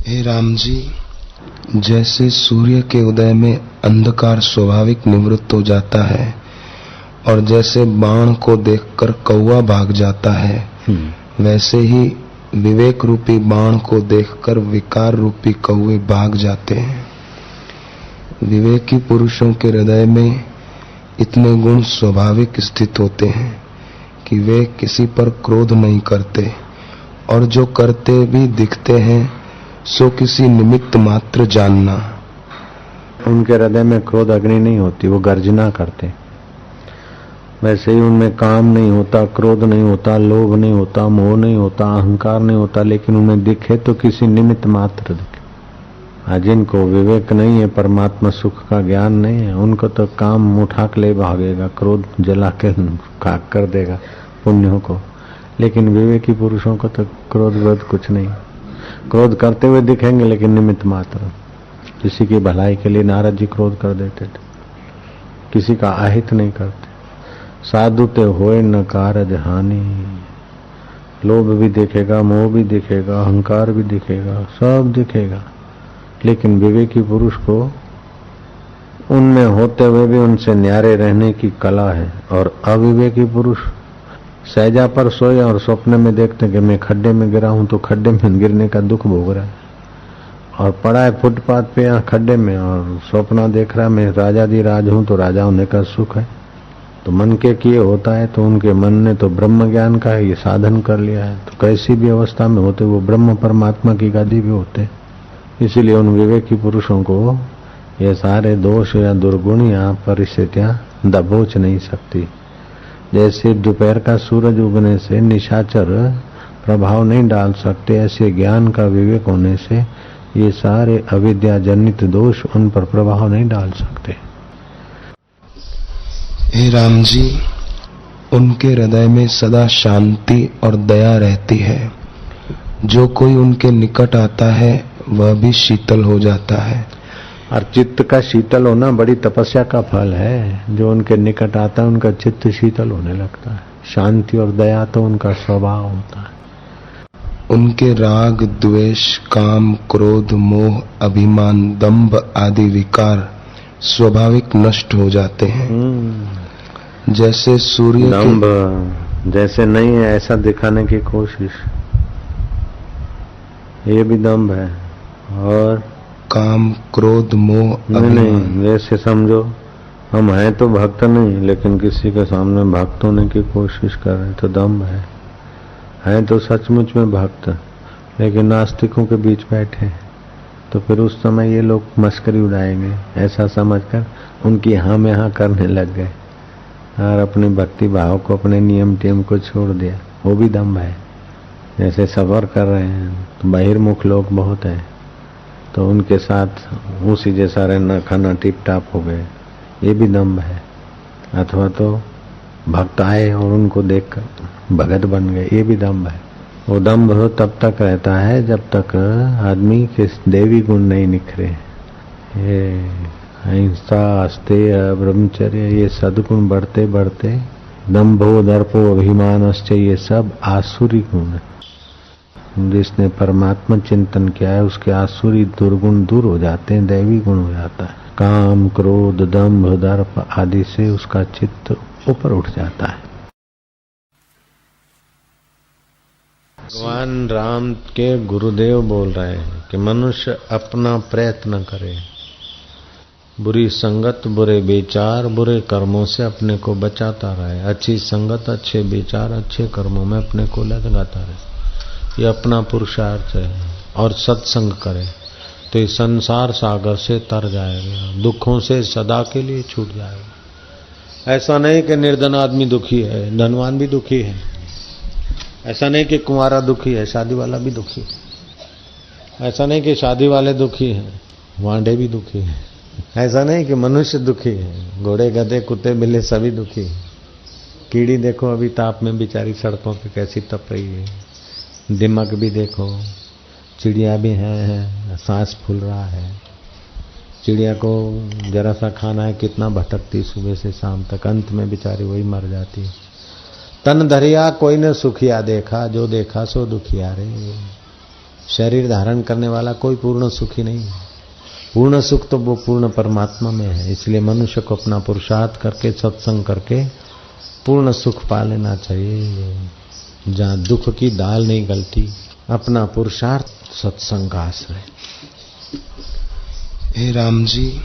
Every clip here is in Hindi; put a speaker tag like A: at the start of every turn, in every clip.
A: हे राम जी, जैसे सूर्य के उदय में अंधकार स्वाभाविक निवृत्त हो जाता है और जैसे बाण को देखकर कौवा भाग जाता है, वैसे ही विवेक रूपी बाण को देखकर विकार रूपी कौवे भाग जाते हैं। विवेकी पुरुषों के हृदय में इतने गुण स्वाभाविक स्थित होते हैं कि वे किसी पर क्रोध नहीं करते और जो करते भी दिखते हैं सो किसी निमित्त मात्र जानना।
B: उनके हृदय में क्रोध अग्नि नहीं होती, वो गर्जना करते। वैसे ही उनमें काम नहीं होता, क्रोध नहीं होता, लोभ नहीं होता, मोह नहीं होता, अहंकार नहीं होता, लेकिन उनमें दिखे तो किसी निमित्त मात्र दिखे। जिनको विवेक नहीं है, परमात्मा सुख का ज्ञान नहीं है, उनको तो काम उठा के ले भागेगा, क्रोध जला के खाक कर देगा पुण्यों को। लेकिन विवेकी पुरुषों को तो क्रोध वोध कुछ नहीं। क्रोध करते हुए दिखेंगे लेकिन निमित्त मात्र। किसी की भलाई के लिए नारद जी क्रोध कर देते थे, किसी का अहित नहीं करते। साधु ते होए न कारज हानि। लोभ भी दिखेगा, मोह भी दिखेगा, अहंकार भी दिखेगा, सब दिखेगा, लेकिन विवेकी पुरुष को उनमें होते हुए भी उनसे न्यारे रहने की कला है। और अविवेकी पुरुष सहजा पर सोए और स्वप्न में देखते कि मैं खड्डे में गिरा हूं, तो खड्डे में गिरने का दुख भोग रहा है, और पड़ा है फुटपाथ पे या खड्डे में और स्वप्न देख रहा है मैं राजाधिराज हूं, तो राजा होने का सुख है। तो मन के किए होता है, तो उनके मन ने तो ब्रह्म ज्ञान का ये साधन कर लिया है, तो कैसी भी अवस्था में होते वो ब्रह्म परमात्मा की गादी भी होते। इसीलिए उन विवेकी पुरुषों को ये सारे दोष या दुर्गुण या परिस्थितियां दबोच नहीं सकती। जैसे दोपहर का सूरज उगने से निशाचर प्रभाव नहीं डाल सकते, ऐसे ज्ञान का विवेक होने से ये सारे अविद्या जनित दोष उन पर प्रभाव नहीं डाल सकते।
A: हे राम जी, उनके हृदय में सदा शांति और दया रहती है। जो कोई उनके निकट आता है वह भी शीतल हो जाता है।
B: और चित्त का शीतल होना बड़ी तपस्या का फल है। जो उनके निकट आता है उनका चित्त शीतल होने लगता है। शांति और दया तो उनका स्वभाव होता है।
A: उनके राग, द्वेष, काम, क्रोध, मोह, अभिमान, दंभ आदि विकार स्वाभाविक नष्ट हो जाते हैं। जैसे सूर्य
B: दंभ जैसे नहीं है ऐसा दिखाने की कोशिश, ये भी दंभ है। और
A: काम, क्रोध, मोह,
B: नहीं वैसे समझो हम हैं तो भक्त नहीं, लेकिन किसी के सामने भक्त होने की कोशिश कर रहे तो दंभ है तो सचमुच में भक्त, लेकिन नास्तिकों के बीच बैठे तो फिर उस समय ये लोग मस्करी उड़ाएंगे ऐसा समझकर उनकी हाँ में हाँ करने लग गए और अपने भक्ति भाव को, अपने नियम टेम को छोड़ दिया। वो भी दंभ है। जैसे सफर कर रहे हैं तो बहिर्मुख लोग बहुत है, तो उनके साथ उसी जैसा रहना खाना टिप टाप हो गए, ये भी दंभ है। अथवा तो भक्त आए और उनको देखकर भगत बन गए, ये भी दंभ है। वो दंभ तब तक रहता है जब तक आदमी के देवी गुण नहीं निखरे। ये अहिंसा, अस्तेय, ब्रह्मचर्य, ये सद्गुण बढ़ते बढ़ते दंभो, दर्पो, अभिमानश्च, ये सब आसुरी गुण है। जिसने परमात्मा चिंतन किया है उसके आसुरी दुर्गुण दूर हो जाते हैं, दैवी गुण हो जाता है। काम, क्रोध, दंभ, दर्प आदि से उसका चित्त ऊपर उठ जाता है। भगवान राम के गुरुदेव बोल रहे हैं कि मनुष्य अपना प्रयत्न करे, बुरी संगत, बुरे विचार, बुरे कर्मों से अपने को बचाता रहे, अच्छी संगत, अच्छे विचार, अच्छे कर्मों में अपने को लगाता रहे, ये अपना पुरुषार्थ है। और सत्संग करे तो इस संसार सागर से तर जाएगा, दुखों से सदा के लिए छूट जाएगा। ऐसा नहीं कि निर्धन आदमी दुखी है, धनवान भी दुखी है। ऐसा नहीं कि कुंवारा दुखी है, शादी वाला भी दुखी है। ऐसा नहीं कि शादी वाले दुखी हैं, वांडे भी दुखी हैं। ऐसा नहीं कि मनुष्य दुखी है, घोड़े, गधे, कुत्ते, बिल्ली सभी दुखी हैं। कीड़ी देखो अभी ताप में बेचारी सड़कों पे कैसी तप रही है। दिमक भी देखो, चिड़िया भी है, सांस फूल रहा है। चिड़िया को जरा सा खाना है, कितना भटकती सुबह से शाम तक, अंत में बेचारी वही मर जाती है। तन धरिया कोई न सुखिया देखा, जो देखा सो दुखिया रे। शरीर धारण करने वाला कोई पूर्ण सुखी नहीं है। पूर्ण सुख तो वो पूर्ण परमात्मा में है। इसलिए मनुष्य को अपना पुरुषार्थ करके, सत्संग करके पूर्ण सुख पा लेना चाहिए। जहाँ दुख की दाल नहीं गलती, अपना पुरुषार्थ, सत्संग का आश्रय।
A: हे राम जी,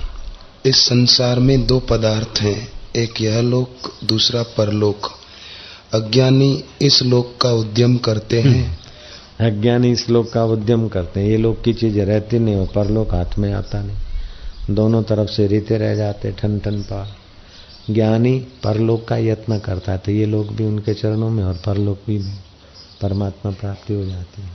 A: इस संसार में दो पदार्थ हैं, एक यह लोक, दूसरा परलोक। अज्ञानी इस लोक का उद्यम करते हैं।
B: अज्ञानी इस लोक का उद्यम करते हैं। ये लोक की चीजें रहती नहीं और परलोक हाथ में आता नहीं। दोनों तरफ से रीते रह जाते, ठन ठन पार। ज्ञानी परलोक का यत्न करता है तो ये लोग भी उनके चरणों में और परलोक भी में परमात्मा प्राप्ति हो जाती है।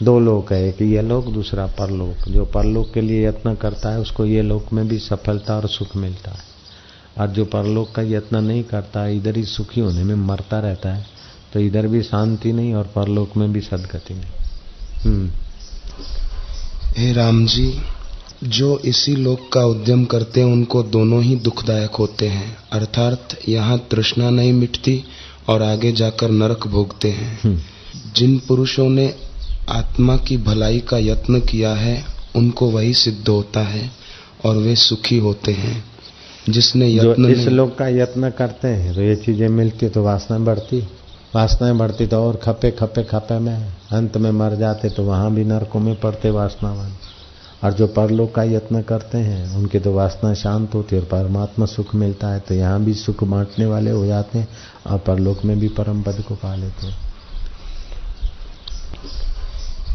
B: दो लोक है, एक ये लोक, दूसरा परलोक। जो परलोक के लिए यत्न करता है उसको ये लोक में भी सफलता और सुख मिलता है, और जो परलोक का यत्न नहीं करता, इधर ही सुखी होने में मरता रहता है, तो इधर भी शांति नहीं और परलोक में भी सदगति नहीं।
A: हे राम जी, जो इसी लोक का उद्यम करते हैं उनको दोनों ही दुखदायक होते हैं, अर्थात यहाँ तृष्णा नहीं मिटती और आगे जाकर नरक भोगते हैं। जिन पुरुषों ने आत्मा की भलाई का यत्न किया है उनको वही सिद्ध होता है और वे सुखी होते हैं। जिसने यत्न,
B: जो इस लोक का यत्न करते हैं तो ये चीजें मिलती तो वासनाएं बढ़ती तो और खपे में अंत में मर जाते तो वहां भी नरकों में पड़ते वासनावान। और जो परलोक का यत्न करते हैं उनकी तो वासना शांत होती है और परमात्मा सुख मिलता है, तो यहाँ भी सुख बांटने वाले हो जाते हैं और परलोक में भी परम पद को पा लेते हैं।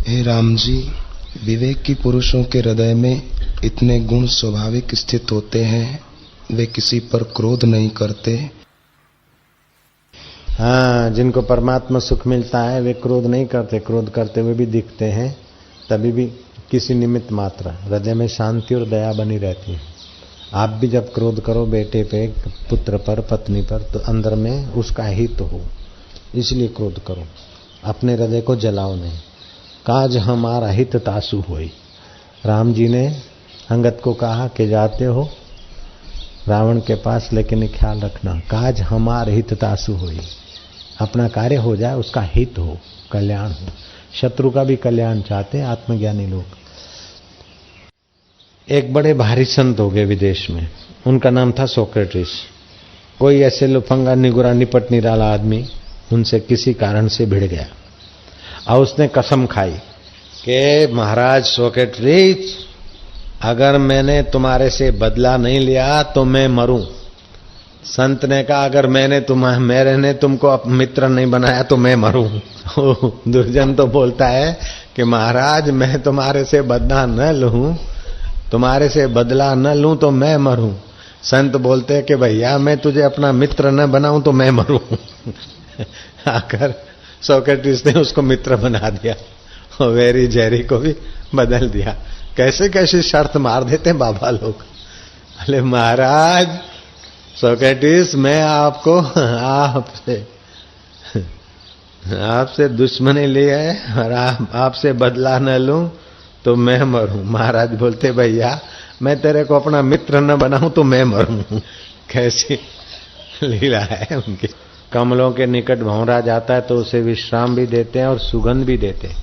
A: हे राम जी, विवेक की पुरुषों के हृदय में इतने गुण स्वाभाविक स्थित होते हैं, वे किसी पर क्रोध नहीं करते।
B: हाँ, जिनको परमात्मा सुख मिलता है वे क्रोध नहीं करते। क्रोध करते हुए भी दिखते हैं, तभी भी किसी निमित्त मात्र हृदय में शांति और दया बनी रहती है। आप भी जब क्रोध करो बेटे पे, पुत्र पर, पत्नी पर, तो अंदर में उसका हित हो, इसलिए क्रोध करो। अपने हृदय को जलाओ नहीं। काज हमारा हित तासु होई। राम जी ने अंगद को कहा कि जाते हो रावण के पास, लेकिन ख्याल रखना काज हमार हित तासु होई। अपना कार्य हो जाए, उसका हित हो, कल्याण हो। शत्रु का भी कल्याण चाहते हैं आत्मज्ञानी लोग। एक बड़े भारी संत हो गए विदेश में, उनका नाम था सोक्रेटिस। कोई ऐसे लुफंगा निगुरा निपट निराला आदमी उनसे किसी कारण से भिड़ गया और उसने कसम खाई कि महाराज सोक्रेटिस, अगर मैंने तुम्हारे से बदला नहीं लिया तो मैं मरूं। संत ने कहा अगर मैंने तुमको मित्र नहीं बनाया तो मैं मरूं। दुर्जन तो बोलता है कि महाराज मैं तुम्हारे से बदला न लूं, तुम्हारे से बदला न लूं तो मैं मरूं। संत बोलते हैं कि भैया मैं तुझे अपना मित्र न बनाऊं तो मैं मरूं। आकर सोक्रेटिस ने उसको मित्र बना दिया और वेरी जेरी को भी बदल दिया। कैसे कैसे शर्त मार देते हैं बाबा लोग। अरे महाराज सोक्रेटिस, मैं आपको आपसे दुश्मनी ली है और आपसे बदला न लूं तो मैं मरूं। महाराज बोलते भैया मैं तेरे को अपना मित्र न बनाऊं तो मैं मरूं। कैसी लीला है उनकी। कमलों के निकट भंवरा जाता है तो उसे विश्राम भी देते हैं और सुगंध भी देते हैं।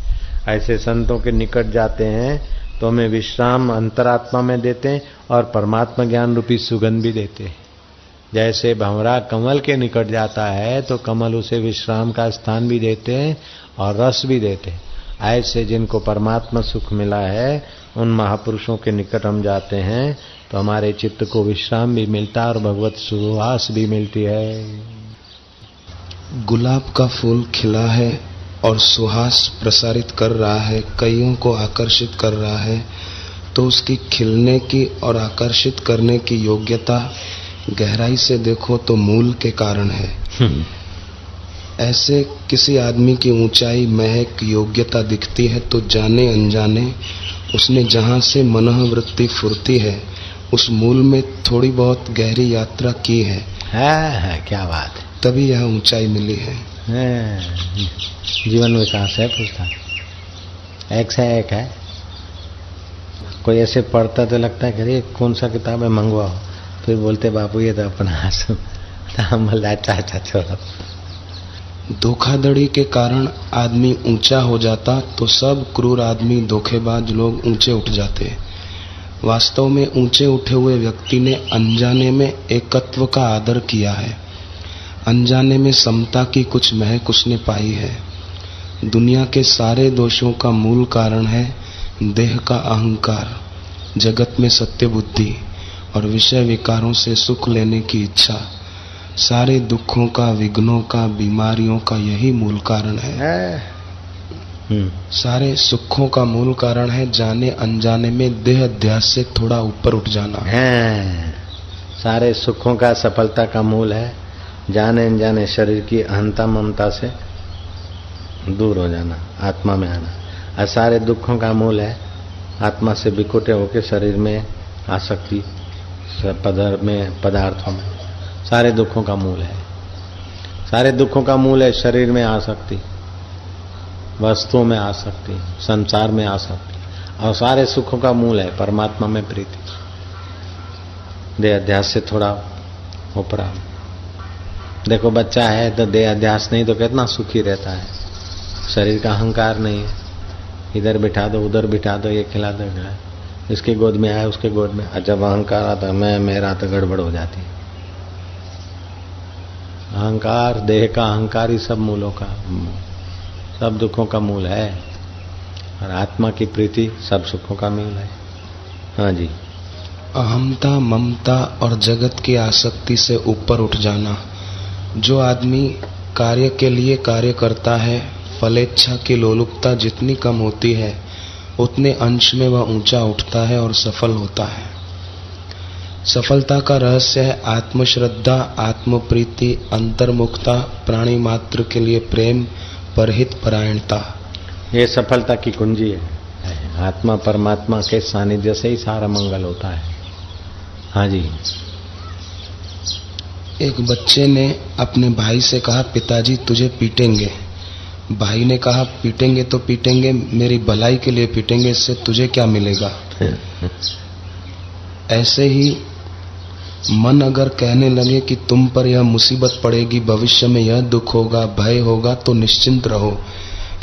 B: ऐसे संतों के निकट जाते हैं तो हमें विश्राम अंतरात्मा में देते हैं और परमात्मा ज्ञान रूपी सुगंध भी देते हैं। जैसे भंवरा कमल के निकट जाता है तो कमल उसे विश्राम का स्थान भी देते हैं और रस भी देते हैं। ऐसे जिनको परमात्मा सुख मिला है उन महापुरुषों के निकट हम जाते हैं तो हमारे चित्त को विश्राम भी मिलता है और भगवत सुवास भी मिलती है।
A: गुलाब का फूल खिला है और सुहास प्रसारित कर रहा है, कईयों को आकर्षित कर रहा है, तो उसकी खिलने की और आकर्षित करने की योग्यता गहराई से देखो तो मूल के कारण है। ऐसे किसी आदमी की ऊंचाई, महक, योग्यता दिखती है तो जाने अनजाने उसने जहां से मनोवृत्ति फुर्ती है उस मूल में थोड़ी बहुत गहरी यात्रा की है।
B: क्या बात है।
A: तभी यह ऊंचाई मिली है।
B: जीवन विकास है पुस्तक, एक से एक है। कोई ऐसे पढ़ता तो लगता है कि कौन सा किताब है मंगवाओ, फिर बोलते बापू ये तो अपना अच्छा छोड़ो।
A: धोखाधड़ी के कारण आदमी ऊंचा हो जाता तो सब क्रूर आदमी धोखेबाज लोग ऊंचे उठ जाते। वास्तव में ऊंचे उठे हुए व्यक्ति ने अनजाने में एकत्व का आदर किया है, अनजाने में समता की कुछ महक उसने पाई है। दुनिया के सारे दोषों का मूल कारण है देह का अहंकार, जगत में सत्य बुद्धि और विषय विकारों से सुख लेने की इच्छा। सारे दुखों का, विघ्नों का, बीमारियों का यही मूल कारण है। सारे सुखों का मूल कारण है जाने अनजाने में देह अध्यास से थोड़ा ऊपर उठ जाना
B: है। सारे सुखों का, सफलता का मूल है जाने अनजाने शरीर की अहंता ममता से दूर हो जाना, आत्मा में आना। और सारे दुखों का मूल है आत्मा से बिखुटे होकर शरीर में आसक्ति, पदार्थों में। सारे दुखों का मूल है, सारे दुखों का मूल है शरीर में आसक्ति, वस्तुओं में आसक्ति, संसार में आसक्ति। और सारे सुखों का मूल है परमात्मा में प्रीति। देह अध्यास से थोड़ा ऊपरा। देखो बच्चा है तो देह अध्यास नहीं तो कितना सुखी रहता है। शरीर का अहंकार नहीं है, इधर बिठा दो उधर बिठा दो, ये खिला दो, इसके गोद में आए उसके गोद में। जब अहंकार आता मैं मेरा तो गड़बड़ हो जाती है। अहंकार, देह का अहंकार ही सब मूलों का, सब दुखों का मूल है। और आत्मा की प्रीति सब सुखों का मूल है। हाँ जी।
A: अहमता, ममता और जगत की आसक्ति से ऊपर उठ जाना। जो आदमी कार्य के लिए कार्य करता है, फलेच्छा की लोलुपता जितनी कम होती है उतने अंश में वह ऊंचा उठता है और सफल होता है। सफलता का रहस्य है आत्मश्रद्धा, आत्मप्रीति, अंतर्मुखता, प्राणी मात्र के लिए प्रेम, परहित परायणता।
B: ये सफलता की कुंजी है। आत्मा परमात्मा के सानिध्य से ही सारा मंगल होता है। हाँ जी।
A: एक बच्चे ने अपने भाई से कहा, पिताजी तुझे पीटेंगे। भाई ने कहा, पीटेंगे तो पीटेंगे, मेरी भलाई के लिए पीटेंगे, इससे तुझे क्या मिलेगा। ऐसे ही मन अगर कहने लगे कि तुम पर यह मुसीबत पड़ेगी, भविष्य में यह दुख होगा, भय होगा, तो निश्चिंत रहो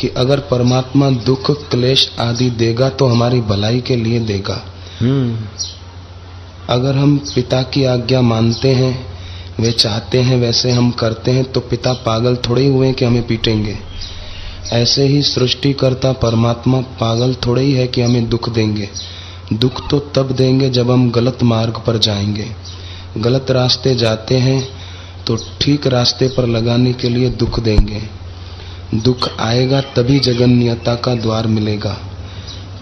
A: कि अगर परमात्मा दुख, क्लेश आदि देगा तो हमारी भलाई के लिए देगा। अगर हम पिता की आज्ञा मानते हैं, वे चाहते हैं वैसे हम करते हैं, तो पिता पागल थोड़े ही हुए कि हमें पीटेंगे। ऐसे ही सृष्टिकर्ता परमात्मा पागल थोड़े ही है कि हमें दुख देंगे। दुख तो तब देंगे जब हम गलत मार्ग पर जाएंगे। गलत रास्ते जाते हैं तो ठीक रास्ते पर लगाने के लिए दुख देंगे। दुख आएगा तभी जगन्यता का द्वार मिलेगा।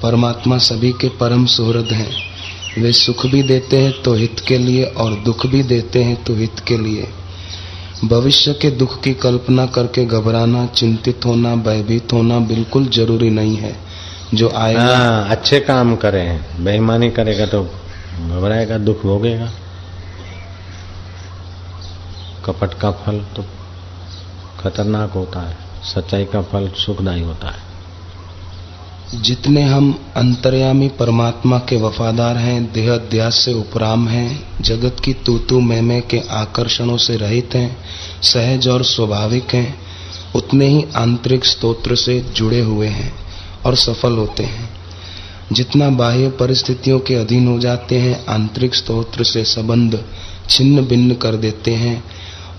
A: परमात्मा सभी के परम सुहृद हैं। वे सुख भी देते हैं तो हित के लिए और दुख भी देते हैं तो हित के लिए। भविष्य के दुख की कल्पना करके घबराना, चिंतित होना, भयभीत होना बिल्कुल जरूरी नहीं है। जो आएगा
B: अच्छे काम करें, बेईमानी करेगा तो घबराएगा, दुख भोगेगा। कपट का फल तो खतरनाक होता है, सच्चाई का फल सुखदायी होता है।
A: जितने हम अंतर्यामी परमात्मा के वफादार हैं, देह अध्यास से उपराम हैं, जगत की तू मैं के आकर्षणों से रहित हैं, सहज और स्वाभाविक हैं, उतने ही आंतरिक स्तोत्र से जुड़े हुए हैं और सफल होते हैं। जितना बाह्य परिस्थितियों के अधीन हो जाते हैं, आंतरिक स्तोत्र से संबंध छिन्न भिन्न कर देते हैं,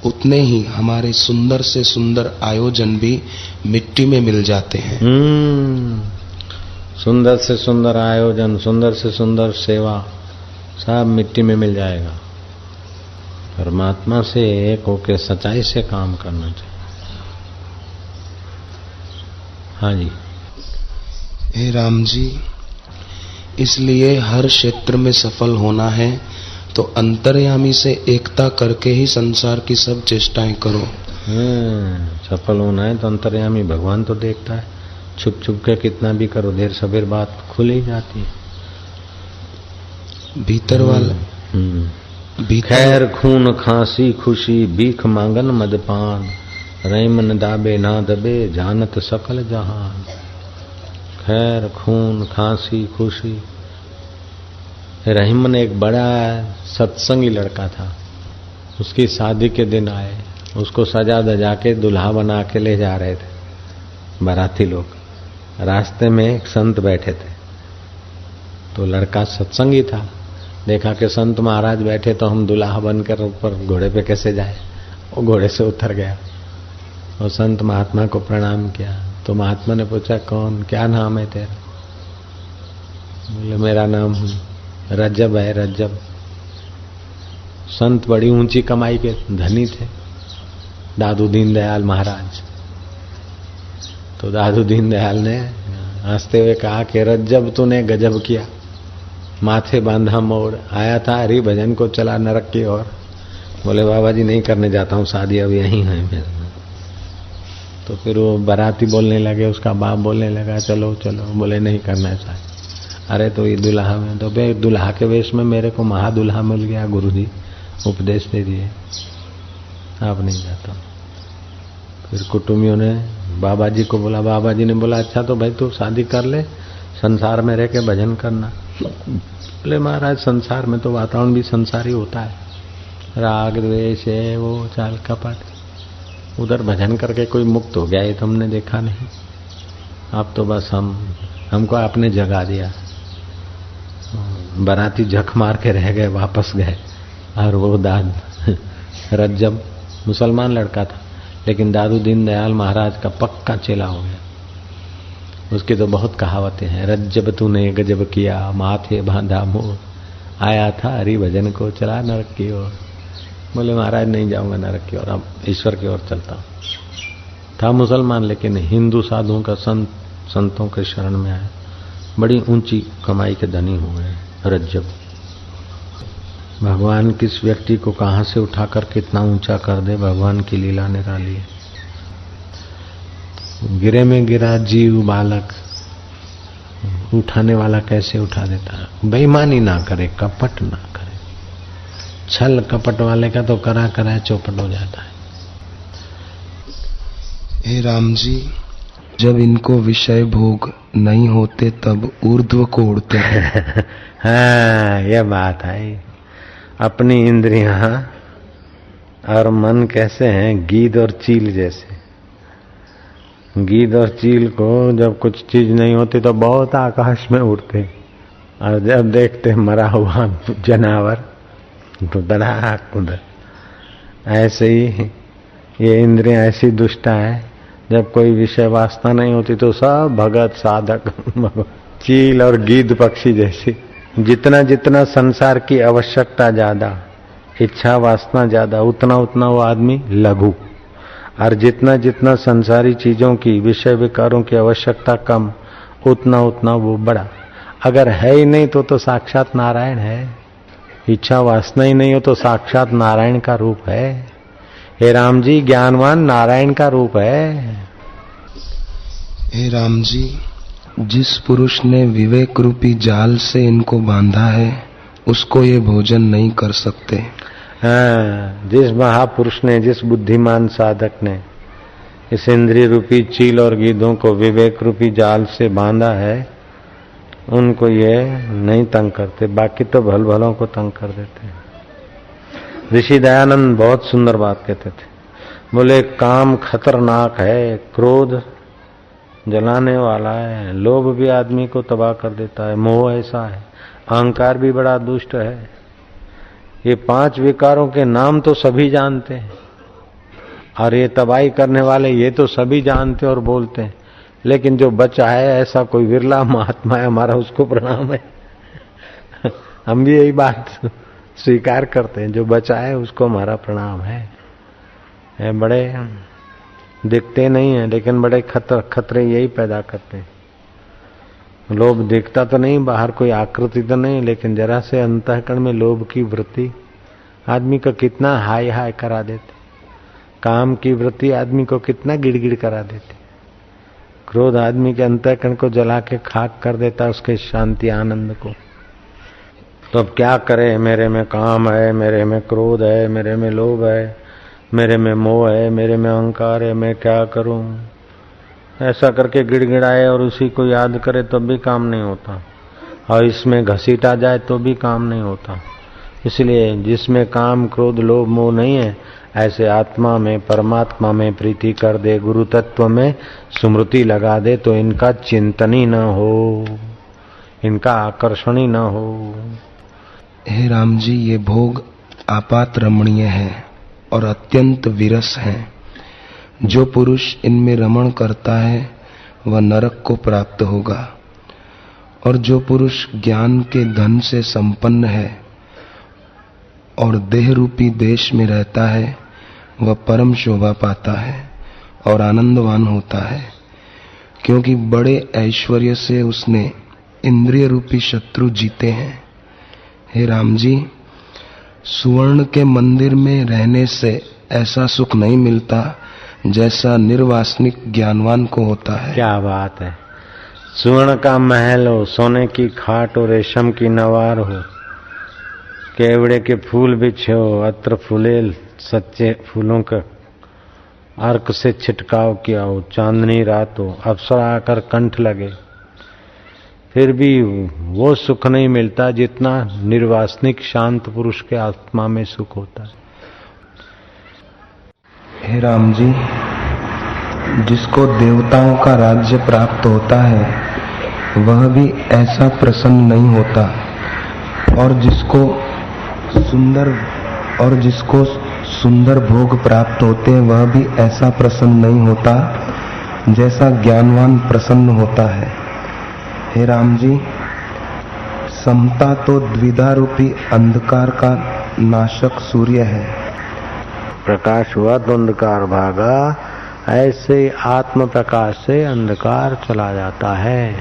A: उतने ही हमारे सुंदर से सुंदर आयोजन भी मिट्टी में मिल जाते हैं।
B: सुंदर से सुंदर आयोजन, सुंदर से सुंदर सेवा सब मिट्टी में मिल जाएगा। परमात्मा से एक होकर सच्चाई से काम करना चाहिए। हाँ जी।
A: हे राम जी, इसलिए हर क्षेत्र में सफल होना है तो अंतर्यामी से एकता करके ही संसार की सब चेष्टाएं करो।
B: सफल होना है तो अंतर्यामी भगवान तो देखता है। छुप छुप के कितना भी करो, देर सबेर बात खुल ही जाती है।
A: भीतर वाला
B: खैर खून खांसी खुशी, भीख मांगन मदपान, रहीम न दाबे ना दबे, जानत सकल जहान। खैर खून खांसी खुशी। रहीमन एक बड़ा सत्संगी लड़का था, उसकी शादी के दिन आए, उसको सजा धजा के दुल्हा बना के ले जा रहे थे बाराती लोग। रास्ते में एक संत बैठे थे, तो लड़का सत्संगी था, देखा कि संत महाराज बैठे तो हम दुल्हा बनकर ऊपर घोड़े पे कैसे जाए। वो घोड़े से उतर गया और संत महात्मा को प्रणाम किया। तो महात्मा ने पूछा, कौन, क्या नाम है तेरा? बोले, मेरा नाम रज्जब है, रज्जब। संत बड़ी ऊंची कमाई के धनी थे, दादू दीनदयाल महाराज। तो दादू दीनदयाल ने हंसते हुए कहा कि रज्जब तूने गजब किया, माथे बांधा मोड़, आया था हरि भजन को चला नरक की ओर। बोले, बाबा जी नहीं करने जाता हूँ शादी, अब यहीं है मेरा। तो फिर वो बाराती बोलने लगे, उसका बाप बोलने लगा, चलो चलो। बोले, नहीं करना चाहिए। अरे तो ये दुल्हा में, तो भाई दुल्हा के वेश में मेरे को महादुल्हा मिल गया, गुरुजी उपदेश दे दिए, अब नहीं जाता। फिर कुटुंबियों ने बाबा जी को बोला, बाबा जी ने बोला, अच्छा तो भाई तू शादी कर ले, संसार में रह के भजन करना। बोले, महाराज संसार में तो वातावरण भी संसारी होता है, राग द्वेष है, वो चाल कपट, उधर भजन करके कोई मुक्त हो गया ये तो हमने देखा नहीं। अब तो बस हमको आपने जगा दिया। बाराती झक मार के रह गए, वापस गए। और वो रज्जब मुसलमान लड़का था, लेकिन दादू दीनदयाल महाराज का पक्का चेला हो गया। उसकी तो बहुत कहावतें हैं, रज्जब तूने गजब किया, माथे बांधा मोर, आया था हरि भजन को चला नरक की ओर। बोले, महाराज नहीं जाऊंगा नरक की ओर, अब ईश्वर की ओर चलता हूँ। था मुसलमान, लेकिन हिंदू साधुओं का संतों के शरण में आया, बड़ी ऊंची कमाई के धनी हुए रज्जब। भगवान किस व्यक्ति को कहां से उठाकर कितना ऊंचा कर दे, भगवान की लीला निराली है। गिरे में गिरा जीव बालक, उठाने वाला कैसे उठा देता है। बेईमानी ना करे, कपट ना करे, छल कपट वाले का तो करा करा चौपट हो जाता है।
A: हे राम जी, जब इनको विषय भोग नहीं होते तब ऊर्ध्व को उड़ते हैं।
B: हाँ, यह बात है। अपनी इंद्रियां और मन कैसे हैं, गीद और चील जैसे। गीद और चील को जब कुछ चीज नहीं होती तो बहुत आकाश में उड़ते, और जब देखते मरा हुआ जानवर तो धड़ाक उधर। ऐसे ही ये इंद्रियां ऐसी दुष्टा है, जब कोई विषय वासना नहीं होती तो सब भगत साधक चील और गीद पक्षी जैसी। जितना जितना संसार की आवश्यकता ज्यादा, इच्छा वासना ज्यादा, उतना उतना वो आदमी लघु, और जितना जितना संसारी चीजों की, विषय विकारों की आवश्यकता कम, उतना उतना वो बड़ा। अगर है ही नहीं तो साक्षात नारायण है। इच्छा वासना ही नहीं हो तो साक्षात नारायण का रूप है। हे राम जी, ज्ञानवान नारायण का रूप है।
A: हे राम जी, जिस पुरुष ने विवेक रूपी जाल से इनको बांधा है, उसको ये भोजन नहीं कर सकते।
B: हाँ, जिस महापुरुष ने, जिस बुद्धिमान साधक ने इस इंद्रिय रूपी चील और गीदों को विवेक रूपी जाल से बांधा है, उनको ये नहीं तंग करते। बाकी तो भल भलों को तंग कर देते हैं। ऋषि दयानंद बहुत सुंदर बात कहते थे। बोले, काम खतरनाक है, क्रोध जलाने वाला है, लोभ भी आदमी को तबाह कर देता है, मोह ऐसा है, अहंकार भी बड़ा दुष्ट है। ये 5 विकारों के नाम तो सभी जानते हैं, और ये तबाही करने वाले ये तो सभी जानते और बोलते हैं, लेकिन जो बचा है ऐसा कोई विरला महात्मा है हमारा, उसको प्रणाम है। हम भी यही बात स्वीकार करते हैं, जो बचा है उसको हमारा प्रणाम है। बड़े दिखते नहीं है, लेकिन बड़े खतरे यही पैदा करते हैं। लोभ दिखता तो नहीं, बाहर कोई आकृति तो नहीं, लेकिन जरा से अंतःकरण में लोभ की वृत्ति आदमी को कितना हाय हाय करा देते। काम की वृत्ति आदमी को कितना गिड़गिड़ करा देती। क्रोध आदमी के अंतःकरण को जला के खाक कर देता, उसके शांति आनंद को। तो अब क्या करे, मेरे में काम है, मेरे में क्रोध है, मेरे में लोभ है, मेरे में मोह है, मेरे में अहंकार है, मैं क्या करूं। ऐसा करके गिड़गिड़ाए और उसी को याद करे तब भी काम नहीं होता, और इसमें घसीटा जाए तो भी काम नहीं होता। इसलिए जिसमें काम क्रोध लोभ मोह नहीं है, ऐसे आत्मा में परमात्मा में प्रीति कर दे, गुरु तत्व में स्मृति लगा दे, तो इनका चिंतन ही न हो, इनका आकर्षण ही न हो।
A: हे राम जी, ये भोग आपात रमणीय है और अत्यंत विरस है। जो पुरुष इनमें रमण करता है वह नरक को प्राप्त होगा, और जो पुरुष ज्ञान के धन से संपन्न है और देह रूपी देश में रहता है वह परम शोभा पाता है और आनंदवान होता है, क्योंकि बड़े ऐश्वर्य से उसने इंद्रिय रूपी शत्रु जीते हैं। हे राम जी, सुवर्ण के मंदिर में रहने से ऐसा सुख नहीं मिलता जैसा निर्वासनिक ज्ञानवान को होता है।
B: क्या बात है! सुवर्ण का महल हो, सोने की खाट हो, रेशम की नवार हो, केवड़े के फूल बिछे हो, अत्र फूलेल सच्चे फूलों का अर्क से छिटकाव किया हो, चांदनी रात हो, अप्सरा आकर कंठ लगे, फिर भी वो सुख नहीं मिलता जितना निर्वासनिक शांत पुरुष के आत्मा में सुख होता है।
A: हे राम जी, जिसको देवताओं का राज्य प्राप्त होता है वह भी ऐसा प्रसन्न नहीं होता, और जिसको सुंदर भोग प्राप्त होते हैं वह भी ऐसा प्रसन्न नहीं होता जैसा ज्ञानवान प्रसन्न होता है। हे राम जी, समता तो द्विधा रूपी अंधकार का नाशक सूर्य है।
B: प्रकाश हुआ तो अंधकार भागा, ऐसे आत्म प्रकाश से अंधकार चला जाता है।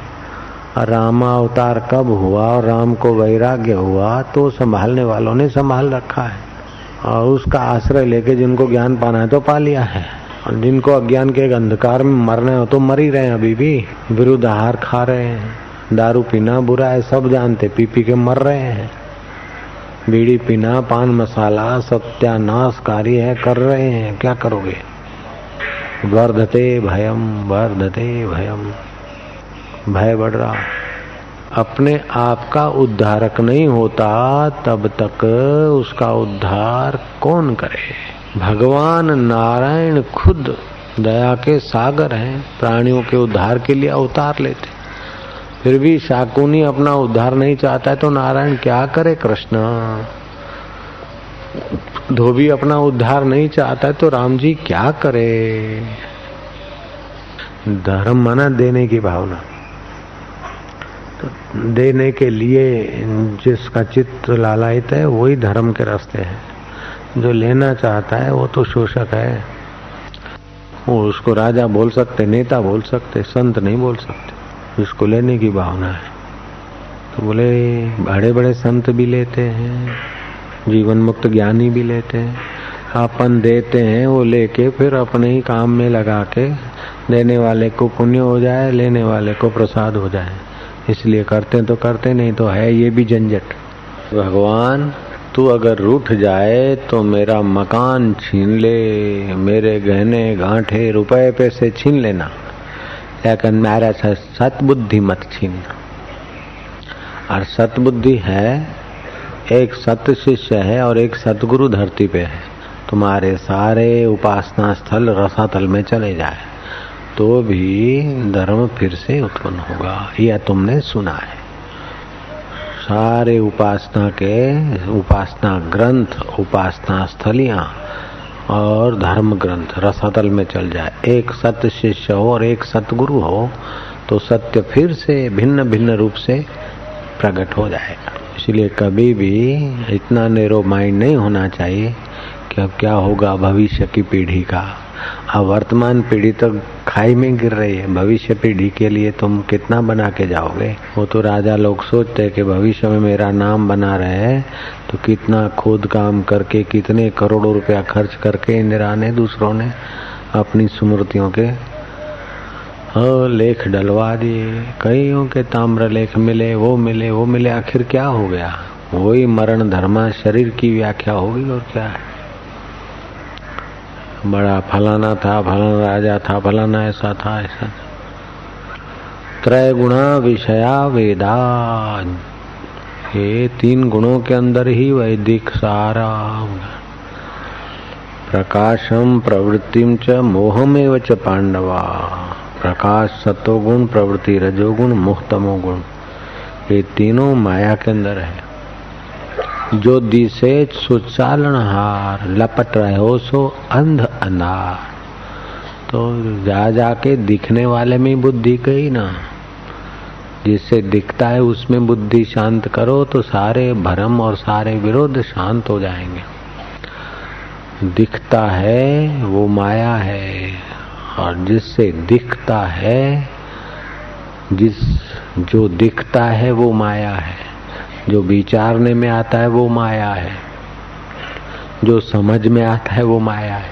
B: रामावतार कब हुआ और राम को वैराग्य हुआ तो संभालने वालों ने संभाल रखा है, और उसका आश्रय लेके जिनको ज्ञान पाना है तो पा लिया है, और जिनको अज्ञान के अंधकार में मरने हो तो मर ही रहे हैं। अभी भी विरुद्ध आहार खा रहे हैं, दारू पीना बुरा है सब जानते, पी पी के मर रहे हैं। बीड़ी पीना, पान मसाला सत्यानाशकारी है, कर रहे हैं, क्या करोगे? वर्धते भयम, भय बढ़ रहा। अपने आप का उद्धारक नहीं होता तब तक उसका उद्धार कौन करे? भगवान नारायण खुद दया के सागर हैं, प्राणियों के उद्धार के लिए अवतार लेते, फिर भी शाकुनी अपना उद्धार नहीं चाहता है तो नारायण क्या करे? कृष्ण धोबी अपना उद्धार नहीं चाहता है तो राम जी क्या करे? धर्म माना देने की भावना, तो देने के लिए जिसका चित्त लालायित है वही धर्म के रास्ते हैं। जो लेना चाहता है वो तो शोषक है, वो उसको राजा बोल सकते, नेता बोल सकते, संत नहीं बोल सकते। उसको लेने की भावना है तो बोले बड़े बड़े संत भी लेते हैं, जीवन मुक्त ज्ञानी भी लेते हैं। अपन देते हैं, वो लेके फिर अपने ही काम में लगा के देने वाले को पुण्य हो जाए, लेने वाले को प्रसाद हो जाए, इसलिए करते तो करते, नहीं तो है ये भी झंझट। भगवान तू अगर रूठ जाए तो मेरा मकान छीन ले, मेरे गहने गांठे रुपए पैसे छीन लेना, लेकिन मेरा सतबुद्धि मत छीनना। और सतबुद्धि है, एक सत शिष्य है और एक सतगुरु धरती पे है। तुम्हारे सारे उपासना स्थल रसातल में चले जाए तो भी धर्म फिर से उत्पन्न होगा, यह तुमने सुना है। सारे उपासना ग्रंथ, उपासना स्थलियां और धर्म ग्रंथ रसातल में चल जाए, एक सत्य शिष्य हो और एक सतगुरु हो तो सत्य फिर से भिन्न भिन्न रूप से प्रकट हो जाएगा। इसलिए कभी भी इतना नैरो माइंड नहीं होना चाहिए कि अब क्या होगा भविष्य की पीढ़ी का। अब वर्तमान पीढ़ी तो खाई में गिर रही है, भविष्य पीढ़ी के लिए तुम कितना बना के जाओगे? वो तो राजा लोग सोचते हैं कि भविष्य में मेरा नाम बना रहे तो कितना खोद काम करके, कितने करोड़ों रुपया खर्च करके इंदिरा ने, दूसरों ने अपनी स्मृतियों के लेख डलवा दिए। कईयों के ताम्र लेख मिले, वो मिले, आखिर क्या हो गया? वही मरण धर्मा शरीर की व्याख्या होगी और क्या है। बड़ा फलाना था, फलाना राजा था, फलाना ऐसा था, ऐसा। त्रय गुणा विषया वेदा, ये 3 गुणों के अंदर ही वैदिक सारा। प्रकाशम प्रवृत्तिम च मोहमेव च पांडवा। प्रकाश सतोगुण, प्रवृत्ति रजोगुण, मोह तमोगुण, ये तीनों माया के अंदर है। जो दिसे सुचालनहार, लपट रहे हो सो अंध अनार। तो जा जाके दिखने वाले में बुद्धि गई ना। जिससे दिखता है उसमें बुद्धि शांत करो तो सारे भ्रम और सारे विरोध शांत हो जाएंगे। दिखता है वो माया है, और जिससे दिखता है, जो दिखता है वो माया है। जो विचारने में आता है वो माया है। जो समझ में आता है वो माया है,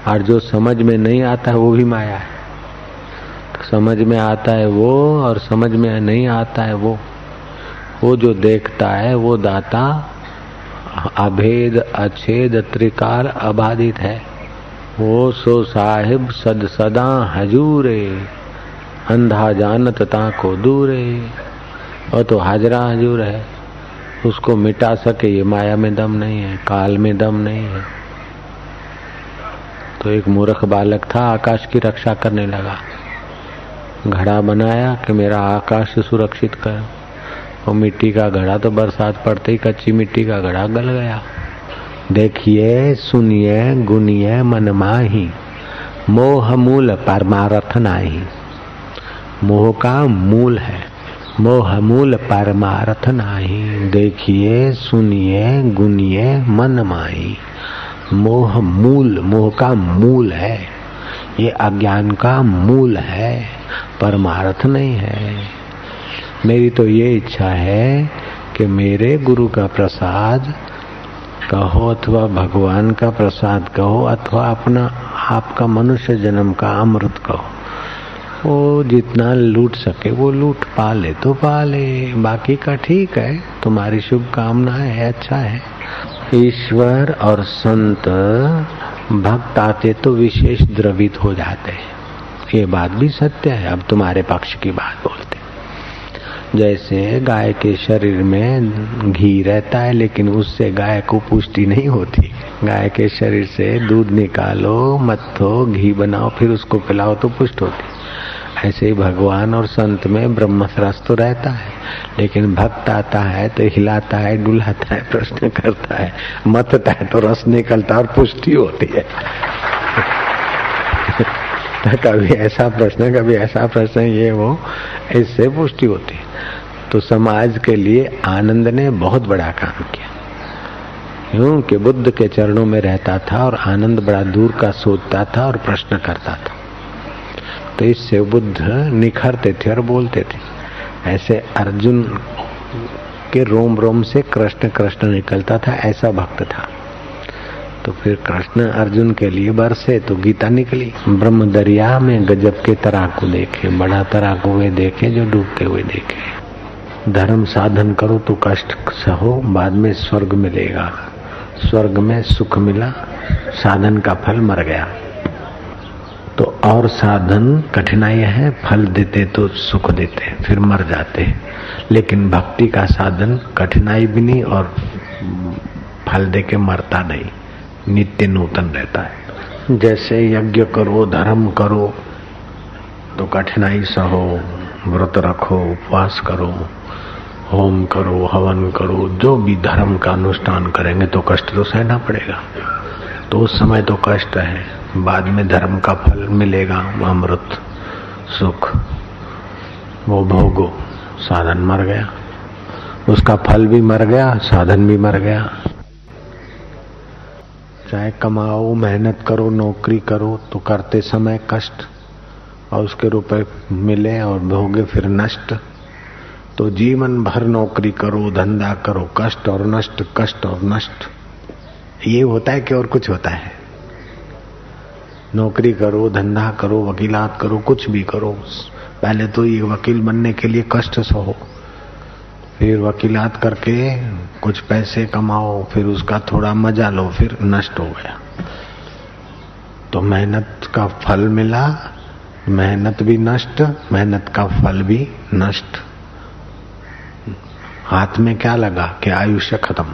B: और जो समझ में नहीं आता है वो भी माया है। समझ में आता है वो, और समझ में नहीं आता है वो जो देखता है वो दाता अभेद अछेद त्रिकाल अबाधित है। वो सो साहिब सद सदा हजूरे, अंधा जानत ताको दूरे। और तो हाजरा हजूर है, उसको मिटा सके ये माया में दम नहीं है, काल में दम नहीं है। तो एक मूर्ख बालक था, आकाश की रक्षा करने लगा। घड़ा बनाया कि मेरा आकाश सुरक्षित कर, और मिट्टी का घड़ा तो बरसात पड़ते ही कच्ची मिट्टी का घड़ा गल गया। देखिए सुनिए गुनिए मन माही, मोह मूल परमार्थ नाही। मोह का मूल है, मोह मूल परमार्थ नाही। देखिए सुनिए गुनिए मन माही। मोह मूल, मोह का मूल है, ये अज्ञान का मूल है, परमार्थ नहीं है। मेरी तो ये इच्छा है कि मेरे गुरु का प्रसाद कहो अथवा भगवान का प्रसाद कहो अथवा अपना आपका मनुष्य जन्म का अमृत कहो, वो जितना लूट सके वो लूट पाले तो पाले, बाकी का ठीक है, तुम्हारी शुभकामना है, अच्छा है। ईश्वर और संत भक्त आते तो विशेष द्रवित हो जाते हैं, ये बात भी सत्य है। अब तुम्हारे पक्ष की बात बोलते, जैसे गाय के शरीर में घी रहता है लेकिन उससे गाय को पुष्टि नहीं होती। गाय के शरीर से दूध निकालो, मत्थो, घी बनाओ, फिर उसको पिलाओ तो पुष्ट होती। ऐसे ही भगवान और संत में ब्रह्म रस तो रहता है, लेकिन भक्त आता है तो हिलाता है, डुलाता है, प्रश्न करता है, मतता है तो रस निकलता है और पुष्टि होती है। कभी ऐसा प्रश्न, कभी ऐसा प्रश्न, ये वो, इससे पुष्टि होती है। तो समाज के लिए आनंद ने बहुत बड़ा काम किया, यूं कि बुद्ध के चरणों में रहता था और आनंद बड़ा दूर का सोचता था और प्रश्न करता था। तो इससे बुद्ध निखरते थे और बोलते थे। ऐसे अर्जुन के रोम रोम से कृष्ण कृष्ण निकलता था, ऐसा भक्त था। तो फिर कृष्ण अर्जुन के लिए बरसे तो गीता निकली। ब्रह्म दरिया में गजब के तराकू देखे, बड़ा तराकू वे देखे जो डूबते हुए देखे। धर्म साधन करो तो कष्ट सहो, बाद में स्वर्ग मिलेगा। स्वर्ग में सुख मिला, साधन का फल मर गया। तो और साधन कठिनाई है, फल देते तो सुख देते, फिर मर जाते। लेकिन भक्ति का साधन कठिनाई भी नहीं और फल दे के मरता नहीं, नित्य नूतन रहता है। जैसे यज्ञ करो, धर्म करो तो कठिनाई सहो, व्रत रखो, उपवास करो, होम करो, हवन करो, जो भी धर्म का अनुष्ठान करेंगे तो कष्ट तो सहना पड़ेगा। तो उस समय तो कष्ट है, बाद में धर्म का फल मिलेगा, अमृत सुख, वो भोगो। साधन मर गया, उसका फल भी मर गया, साधन भी मर गया। चाहे कमाओ, मेहनत करो, नौकरी करो तो करते समय कष्ट, और उसके रुपए मिले और भोगे फिर नष्ट। तो जीवन भर नौकरी करो, धंधा करो, कष्ट और नष्ट, कष्ट और नष्ट, ये होता है कि और कुछ होता है? नौकरी करो, धंधा करो, वकीलात करो, कुछ भी करो, पहले तो ये वकील बनने के लिए कष्ट सहो, फिर वकीलात करके कुछ पैसे कमाओ, फिर उसका थोड़ा मजा लो, फिर नष्ट हो गया। तो मेहनत का फल मिला, मेहनत भी नष्ट, मेहनत का फल भी नष्ट। हाथ में क्या लगा कि आयुष्य खत्म।